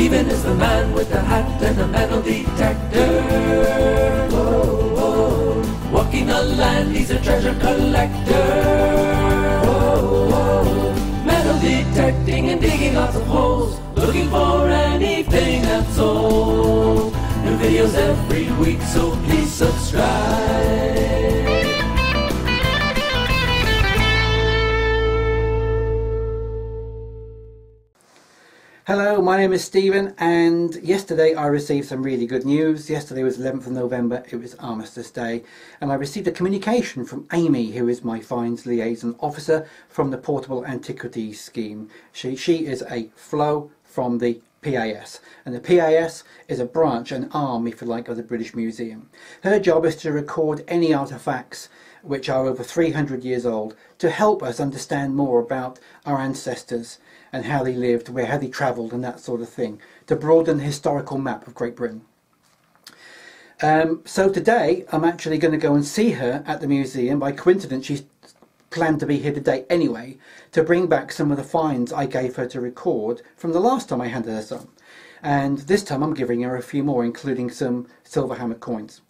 Stephen is the man with the hat and the metal detector. Whoa, whoa. Walking the land, he's a treasure collector. Whoa, whoa. Metal detecting and digging lots of holes, looking for anything that's old. New videos every week, so please subscribe. Hello, my name is Stephen, and yesterday I received some really good news. Yesterday was 11th of November, it was Armistice Day, and I received a communication from Amy, who is my Finds Liaison Officer from the Portable Antiquities Scheme. She is a FLO from the PAS, and the PAS is a branch, an arm if you like, of the British Museum. Her job is to record any artefacts which are over 300 years old to help us understand more about our ancestors and how they lived, how they travelled and that sort of thing, to broaden the historical map of Great Britain. So today I'm actually going to go and see her at the museum. By coincidence, she's planned to be here today anyway, to bring back some of the finds I gave her to record from the last time I handed her some. And this time I'm giving her a few more, including some silver hammer coins.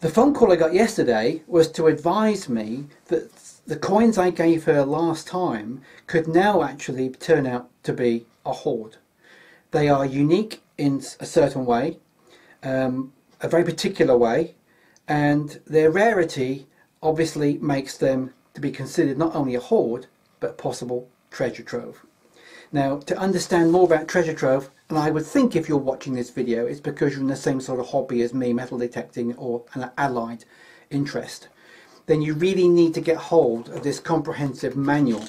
The phone call I got yesterday was to advise me that the coins I gave her last time could now actually turn out to be a hoard. They are unique in a certain way, a very particular way, and their rarity obviously makes them to be considered not only a hoard, but possible treasure trove. Now, to understand more about treasure trove, and I would think if you're watching this video, it's because you're in the same sort of hobby as me, metal detecting, or an allied interest, then you really need to get hold of this comprehensive manual,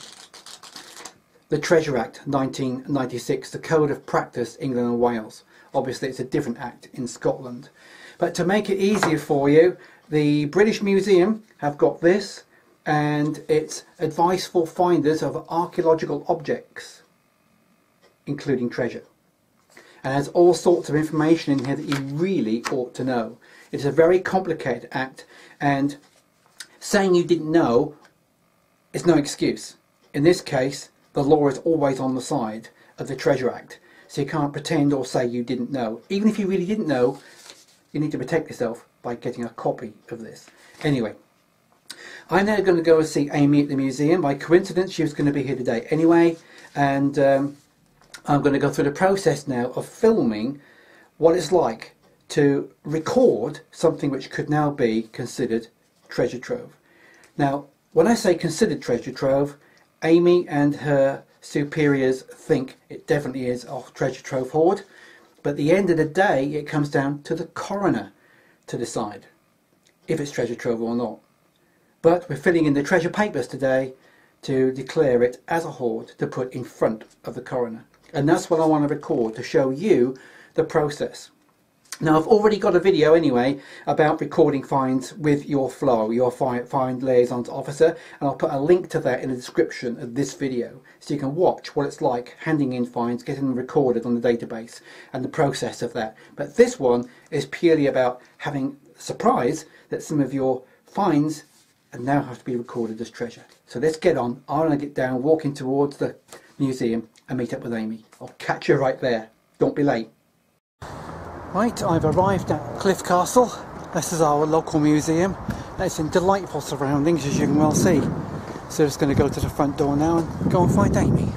the Treasure Act 1996, the Code of Practice, England and Wales. Obviously it's a different act in Scotland. But to make it easier for you, the British Museum have got this, and it's advice for finders of archaeological objects, including treasure. And has all sorts of information in here that you really ought to know. It's a very complicated act, and saying you didn't know is no excuse. In this case, the law is always on the side of the Treasure Act, so you can't pretend or say you didn't know. Even if you really didn't know, you need to protect yourself by getting a copy of this. Anyway, I'm now going to go and see Amy at the museum. By coincidence, she was going to be here today anyway, and I'm going to go through the process now of filming what it's like to record something which could now be considered treasure trove. Now, when I say considered treasure trove, Amy and her superiors think it definitely is a treasure trove hoard, but at the end of the day it comes down to the coroner to decide if it's treasure trove or not. But we're filling in the treasure papers today to declare it as a hoard to put in front of the coroner, and that's what I want to record to show you the process. Now, I've already got a video anyway about recording finds with your FLO, your Find Liaisons Officer, and I'll put a link to that in the description of this video so you can watch what it's like handing in finds, getting them recorded on the database and the process of that. But this one is purely about having the surprise that some of your finds now have to be recorded as treasure. So let's get on. I'm going to get down, walking towards the museum and meet up with Amy. I'll catch you right there. Don't be late. Right, I've arrived at Cliff Castle. This is our local museum. It's in delightful surroundings, as you can well see. So just going to go to the front door now and go and find Amy.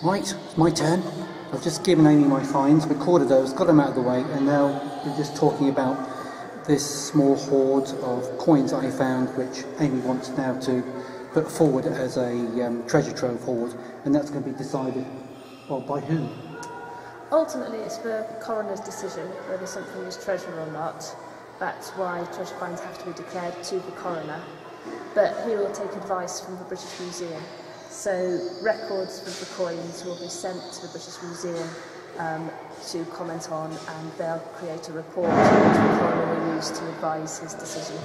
Right, it's my turn. I've just given Amy my finds, recorded those, got them out of the way, and now we're just talking about this small hoard of coins I found, which Amy wants now to put forward as a treasure trove hoard, and that's going to be decided, well, by whom? Ultimately, it's the coroner's decision whether something is treasure or not. That's why treasure finds have to be declared to the coroner. But he will take advice from the British Museum. So records of the coins will be sent to the British Museum to comment on, and they'll create a report which the coroner will use to advise his decision.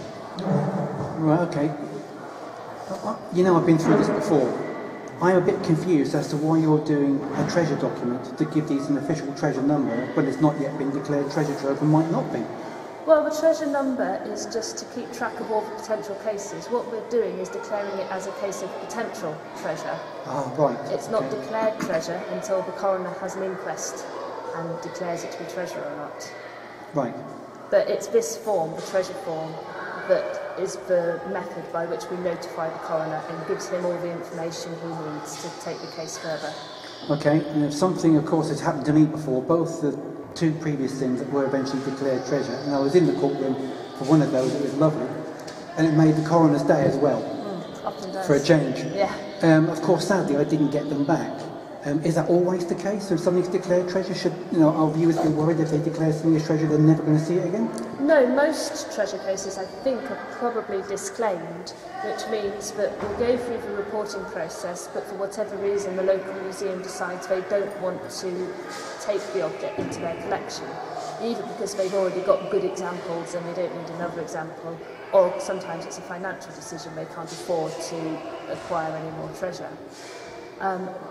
Right, okay. You know, I've been through this before. I'm a bit confused as to why you're doing a treasure document to give these an official treasure number when it's not yet been declared treasure trove and might not be. Well, the treasure number is just to keep track of all the potential cases. What we're doing is declaring it as a case of potential treasure. Ah, right. It's not declared treasure until the coroner has an inquest and declares it to be treasure or not. Right. But it's this form, the treasure form, that is the method by which we notify the coroner and gives him all the information he needs to take the case further. Okay, and if something, of course, has happened to me before, both the two previous things that were eventually declared treasure, and I was in the courtroom for one of those. It was lovely, and it made the coroner's day as well, Often does. for a change. Yeah. Of course, sadly, I didn't get them back. Is that always the case? When something's declared treasure, should our viewers be worried if they declare something as treasure, they're never going to see it again? No, most treasure cases, I think, are probably disclaimed, which means that we'll go through the reporting process, but for whatever reason, the local museum decides they don't want to take the object into their collection, either because they've already got good examples and they don't need another example, or sometimes it's a financial decision, they can't afford to acquire any more treasure.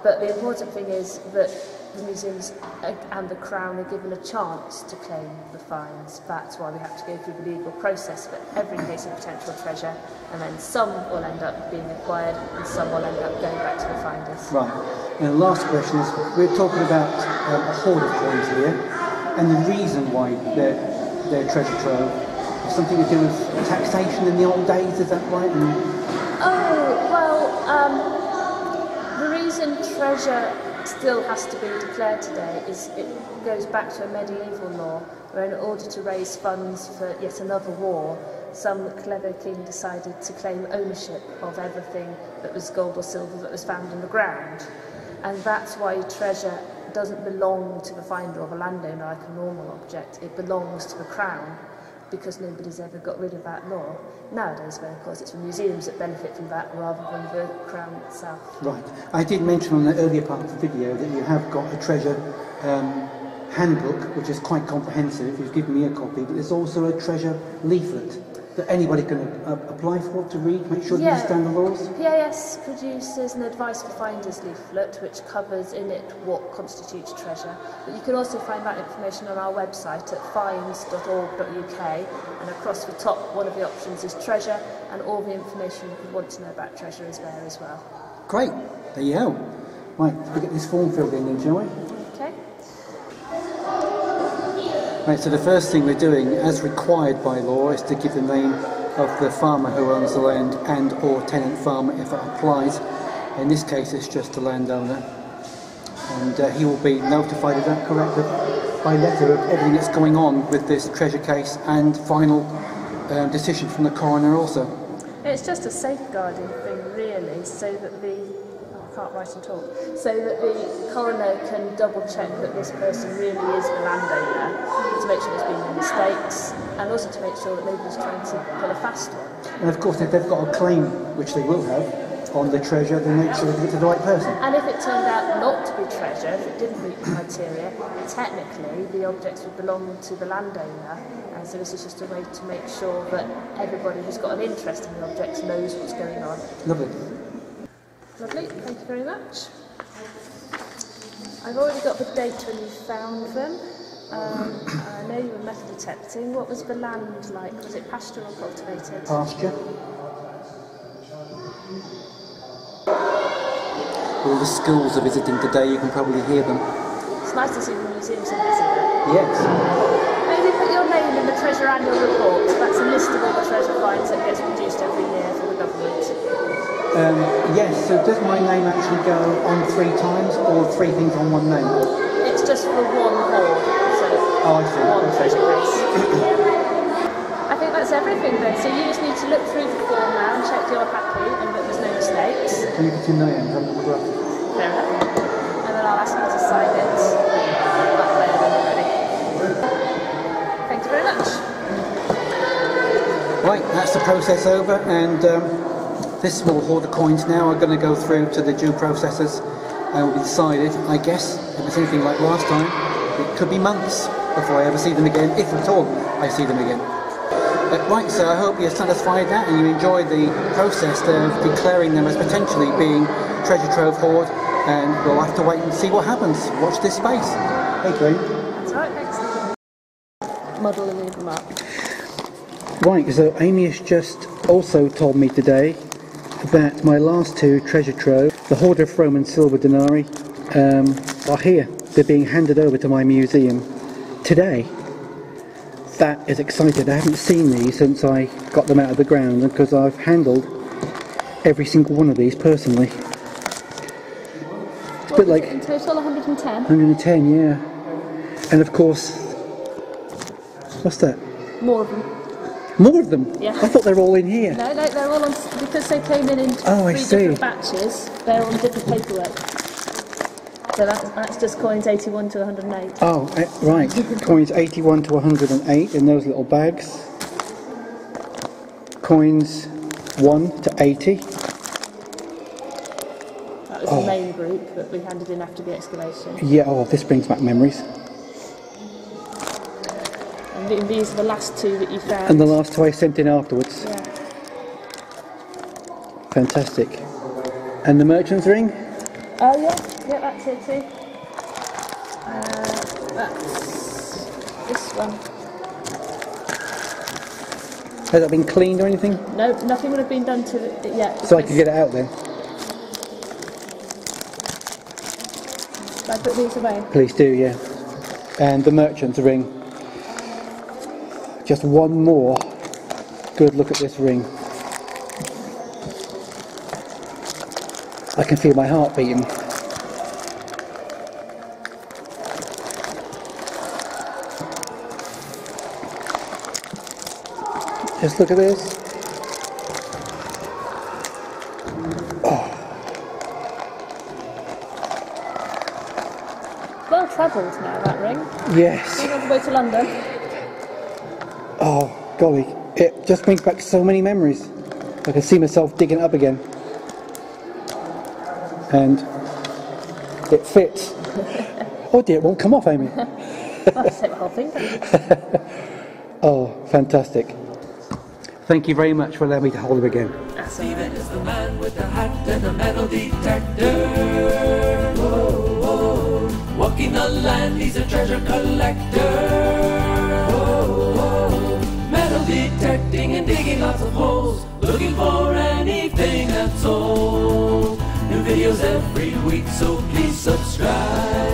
But the important thing is that the museums and the Crown are given a chance to claim the fines. That's why we have to go through the legal process for every case of potential treasure, and then some will end up being acquired and some will end up going back to the finders. Right. And the last question is, we're talking about a hoard of coins here, and the reason why they're treasure trove is something to do with taxation in the old days, is that right? The reason treasure still has to be declared today is it goes back to a medieval law where in order to raise funds for yet another war, some clever king decided to claim ownership of everything that was gold or silver that was found in the ground. And that's why treasure doesn't belong to the finder or the landowner like a normal object. It belongs to the Crown, because nobody's ever got rid of that law. Nowadays, though, of course, it's the museums that benefit from that rather than the Crown itself. Right. I did mention on the earlier part of the video that you have got a treasure handbook, which is quite comprehensive. You've given me a copy, but there's also a treasure leaflet that anybody can apply for to read, make sure they understand the laws? PAS produces an advice for finders leaflet which covers in it what constitutes treasure, but you can also find that information on our website at finds.org.uk, and across the top one of the options is treasure, and all the information you could want to know about treasure is there as well. Great, there you go. Right, we'll get this form filled in then, shall we? Okay. Right, so the first thing we're doing, as required by law, is to give the name of the farmer who owns the land and or tenant farmer if it applies. In this case it's just the landowner, and he will be notified, is that correct, by letter of everything that's going on with this treasure case, and final decision from the coroner also. It's just a safeguarding thing really, so that I can't write and talk, so that the coroner can double check that this person really is the landowner, to make sure there's been no mistakes, and also to make sure that nobody's trying to pull a fast one. And of course, if they've got a claim, which they will have, on the treasure, then make sure they give it to the right person. And if it turned out not to be treasure, if it didn't meet the criteria, technically the objects would belong to the landowner, and so this is just a way to make sure that everybody who's got an interest in the objects knows what's going on. Lovely. Lovely, thank you very much. I've already got the date when you found them. I know you were metal detecting. What was the land like? Was it pasture or cultivated? Pasture. All the schools are visiting today, you can probably hear them. It's nice to see the museums are busy though. Yes. Maybe put your name in the Treasure Annual Report. That's a list of all the treasure finds that gets produced every year for the government. Yes, so does my name actually go on 3 times, or 3 things on one name? It's just for one hoard, so I see. one Okay. treasure case. I think that's everything then, so you just need to look through the form now and check you're happy and that there's no mistakes. Can you put your name? I'm not corrupt. Fair enough. And then I'll ask you to sign it that way when you're ready. Thank you very much. Right, that's the process over, and this small hoard of coins now are going to go through to the due processors and will be decided, I guess, if it's anything like last time, it could be months before I ever see them again, if at all I see them again. Right, so I hope you're satisfied that and you enjoyed the process of declaring them as potentially being treasure trove hoard, and we'll have to wait and see what happens. Watch this space. Hey, Green. That's right, excellent. Model and leave them up. Right, so Amy has just also told me today that my last two treasure trove, the hoard of Roman silver denarii, are here. They're being handed over to my museum today. That is exciting. I haven't seen these since I got them out of the ground, because I've handled every single one of these personally. It's a bit like in total 110. 110, yeah. And of course, what's that? More of them. More of them? Yeah. I thought they were all in here. No, they're all on, because they came in I three see. different batches, they're on different paperwork. So that's just coins 81 to 108. Oh, right. Coins 81 to 108 in those little bags. Coins 1 to 80. That was the main group that we handed in after the excavation. Yeah, oh, this brings back memories. And these are the last two that you found. And the last two I sent in afterwards. Yeah. Fantastic. And the merchant's ring? Oh yeah, that's it too. That's this one. Has that been cleaned or anything? No, nothing would have been done to it yet. So I could get it out then? Should I put these away? Please do, yeah. And the merchant's ring. Just one more good look at this ring. I can feel my heart beating. Just look at this. Oh. Well travelled now, that ring. Yes. Going all the way to London. Oh, golly. It just brings back so many memories. I can see myself digging it up again. And it fits. Oh dear, it won't come off, Amy. I'll just take the whole thing. Oh, fantastic. Thank you very much for allowing me to hold it again. That's all right. Steven is the man with the hat and the metal detector. Whoa, whoa. Walking the land, he's a treasure collector. Whoa, whoa. Metal detecting and digging lots of holes, looking for anything that's old. New videos every week, so please subscribe.